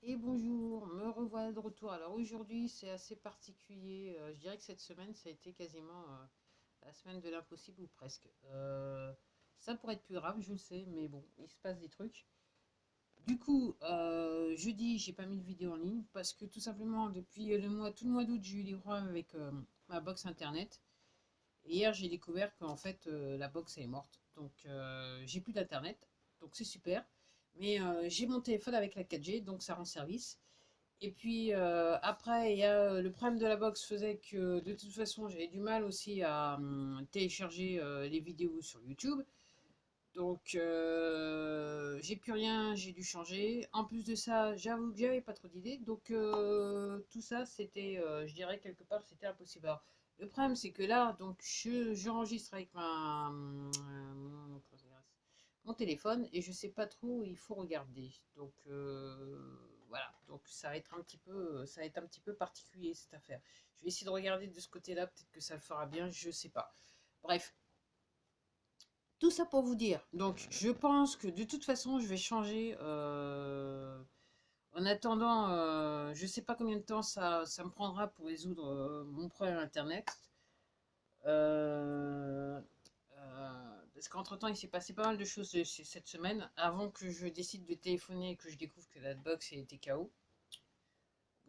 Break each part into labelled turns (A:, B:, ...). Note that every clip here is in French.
A: Et bonjour, me revoilà de retour. Alors aujourd'hui, c'est assez particulier. Je dirais que cette semaine, ça a été quasiment la semaine de l'impossible ou presque. Ça pourrait être plus grave, je le sais, mais bon, il se passe des trucs. Du coup, jeudi, j'ai pas mis de vidéo en ligne parce que tout simplement, depuis tout le mois d'août, j'ai eu des problèmes avec ma box internet. Et hier, j'ai découvert qu'en fait, la box est morte. Donc, j'ai plus d'internet. Donc, c'est super. Mais j'ai mon téléphone avec la 4G, donc ça rend service. Et puis après, il y a le problème de la box faisait que de toute façon, j'avais du mal aussi à télécharger les vidéos sur YouTube. Donc j'ai plus rien, j'ai dû changer. En plus de ça, j'avoue que j'avais pas trop d'idées. Donc tout ça, c'était, je dirais quelque part, c'était impossible. Alors, le problème, c'est que là, donc j'enregistre avec mon téléphone et je sais pas trop où il faut regarder. Donc voilà, donc ça va être un petit peu particulier cette affaire. Je vais essayer de regarder de ce côté-là, peut-être que ça le fera bien, je sais pas. Bref, tout ça pour vous dire. Donc je pense que de toute façon, je vais changer. En attendant, je sais pas combien de temps ça me prendra pour résoudre mon problème internet. Euh, Parce qu'entre-temps, il s'est passé pas mal de choses cette semaine avant que je décide de téléphoner et que je découvre que la box était KO.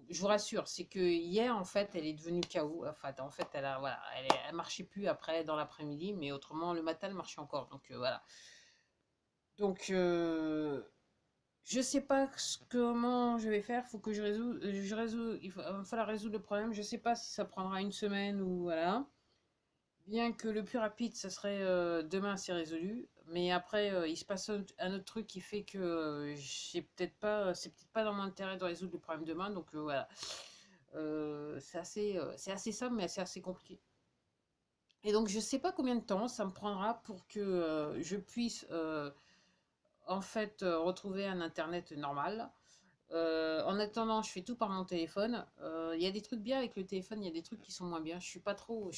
A: Je vous rassure, c'est que hier, en fait, elle est devenue KO. Enfin, en fait, voilà, elle marchait plus après dans l'après-midi, mais autrement, le matin, elle marchait encore. Donc, voilà. Donc, je sais pas comment je vais faire. Faut que il va falloir résoudre le problème. Je sais pas si ça prendra une semaine ou voilà. Bien que le plus rapide, ça serait demain, c'est résolu. Mais après, il se passe un autre truc qui fait que c'est peut-être pas dans mon intérêt de résoudre le problème demain. Donc voilà. C'est assez simple, mais c'est assez compliqué. Et donc, je sais pas combien de temps ça me prendra pour que je puisse en fait retrouver un internet normal. En attendant, je fais tout par mon téléphone. Il y a des trucs bien avec le téléphone, il y a des trucs qui sont moins bien. Je suis pas trop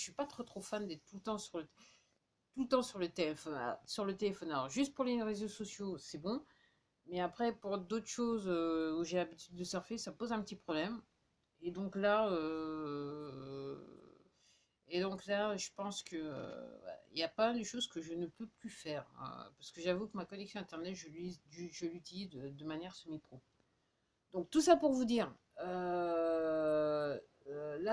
A: fan d'être tout le temps sur le téléphone. Sur le téléphone. Alors, juste pour les réseaux sociaux, c'est bon. Mais après, pour d'autres choses où j'ai l'habitude de surfer, ça pose un petit problème. Et donc là, je pense que il y a pas mal de choses que je ne peux plus faire. Parce que j'avoue que ma connexion Internet, je l'utilise de manière semi-pro. Donc tout ça pour vous dire, la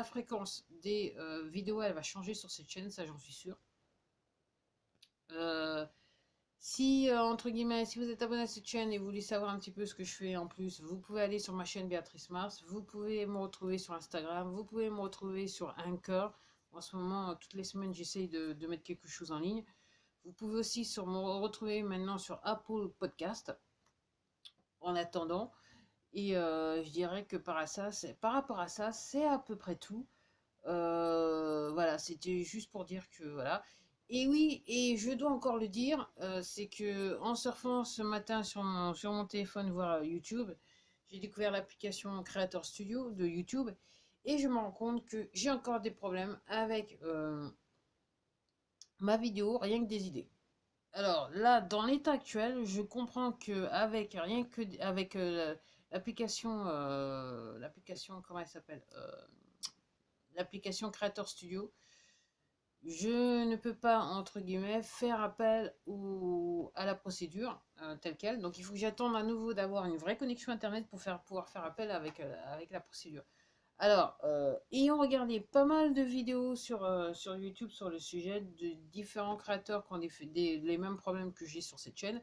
A: fréquence des vidéos, elle va changer sur cette chaîne, ça j'en suis sûr. Euh, Si, entre guillemets, si vous êtes abonné à cette chaîne et vous voulez savoir un petit peu ce que je fais en plus, vous pouvez aller sur ma chaîne Béatrice Mars, vous pouvez me retrouver sur Instagram, vous pouvez me retrouver sur Anchor. En ce moment, toutes les semaines, j'essaye de mettre quelque chose en ligne. Vous pouvez aussi me retrouver maintenant sur Apple Podcast en attendant. Et je dirais que par rapport à ça, c'est à peu près tout. Voilà, c'était juste pour dire que voilà. Et oui, et je dois encore le dire, c'est que en surfant ce matin sur mon téléphone, voir YouTube, j'ai découvert l'application Creator Studio de YouTube et je me rends compte que j'ai encore des problèmes avec ma vidéo, rien que des idées. Alors là, dans l'état actuel, je comprends que avec rien que avec l'application, comment elle s'appelle, l'application Creator Studio, je ne peux pas, entre guillemets, faire appel à la procédure telle quelle. Donc il faut que j'attende à nouveau d'avoir une vraie connexion Internet pour pouvoir faire appel avec la procédure. Alors, ayant regardé pas mal de vidéos sur YouTube sur le sujet de différents créateurs qui ont les mêmes problèmes que j'ai sur cette chaîne,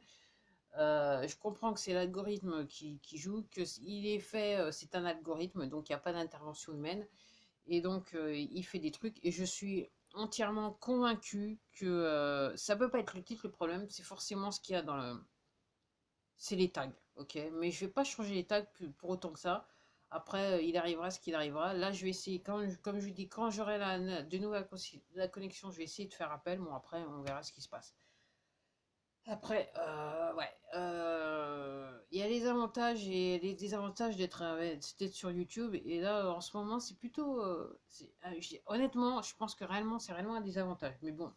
A: je comprends que c'est l'algorithme qui joue, que il est fait, c'est un algorithme, donc il n'y a pas d'intervention humaine. Et donc, il fait des trucs. Et je suis entièrement convaincu que ça peut pas être le titre le problème, c'est forcément ce qu'il y a dans le. C'est les tags, ok. Mais je vais pas changer les tags pour autant que ça. Après, il arrivera ce qu'il arrivera. Là, je vais essayer, comme je dis, quand j'aurai de nouveau la connexion, je vais essayer de faire appel. Bon, après, on verra ce qui se passe. Après, ouais, il y a les avantages et les désavantages d'être sur YouTube. Et là, en ce moment, c'est plutôt, honnêtement, je pense que réellement, c'est réellement un désavantage. Mais bon,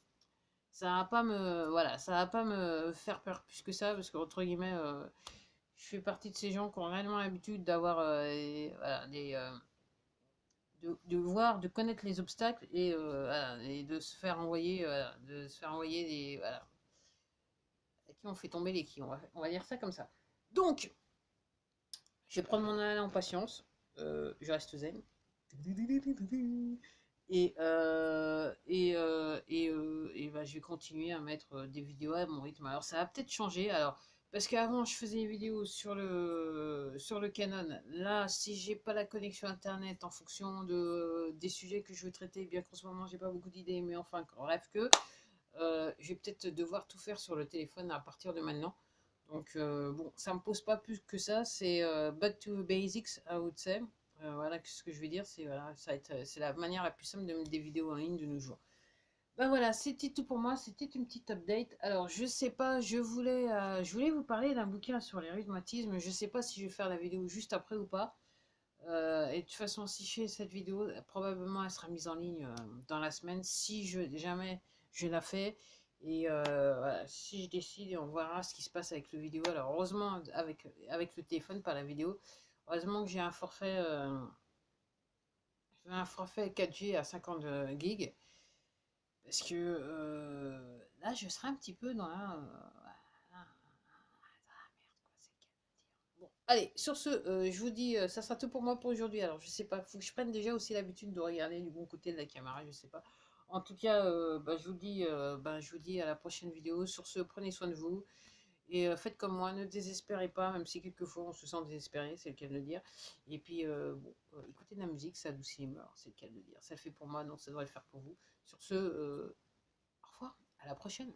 A: ça va pas me, voilà, ça va pas me faire peur plus que ça, parce que entre guillemets, je fais partie de ces gens qui ont réellement l'habitude d'avoir voilà, de voir, de connaître les obstacles voilà, et de se faire envoyer, des, voilà, qui ont fait tomber les qui, on va dire ça comme ça. Donc, je vais prendre mon année en patience, je reste zen. Et bah, je vais continuer à mettre des vidéos à mon rythme. Alors ça va peut-être changer. Alors, parce qu'avant je faisais des vidéos sur le Canon. Là, si j'ai pas la connexion internet en fonction des sujets que je veux traiter, bien qu'en ce moment j'ai pas beaucoup d'idées, mais enfin, bref que je vais peut-être devoir tout faire sur le téléphone à partir de maintenant. Donc bon, ça me pose pas plus que ça. C'est back to basics, I would say. Voilà ce que je vais dire, c'est voilà, c'est la manière la plus simple de mettre des vidéos en ligne de nos jours. Ben voilà, c'était tout pour moi, c'était une petite update. Alors je sais pas, je voulais vous parler d'un bouquin sur les rhumatismes. Je sais pas si je vais faire la vidéo juste après ou pas. Et de toute façon, si je fais cette vidéo, probablement elle sera mise en ligne dans la semaine. Si jamais je la fais. Et voilà, si je décide, on verra ce qui se passe avec le vidéo. Alors heureusement, avec le téléphone, pas la vidéo. Heureusement que j'ai un forfait 4G à 50 gigs. Parce que là, je serai un petit peu dans la... Bon, allez, sur ce, je vous dis, ça sera tout pour moi pour aujourd'hui. Alors, je sais pas, faut que je prenne déjà aussi l'habitude de regarder du bon côté de la caméra, je sais pas. En tout cas, bah, je vous dis à la prochaine vidéo. Sur ce, prenez soin de vous et faites comme moi, ne désespérez pas, même si quelquefois on se sent désespéré, c'est le cas de le dire. Et puis, bon, écoutez de la musique, ça adoucit les mœurs, c'est le cas de le dire. Ça le fait pour moi, donc ça devrait le faire pour vous. Sur ce, au revoir, à la prochaine.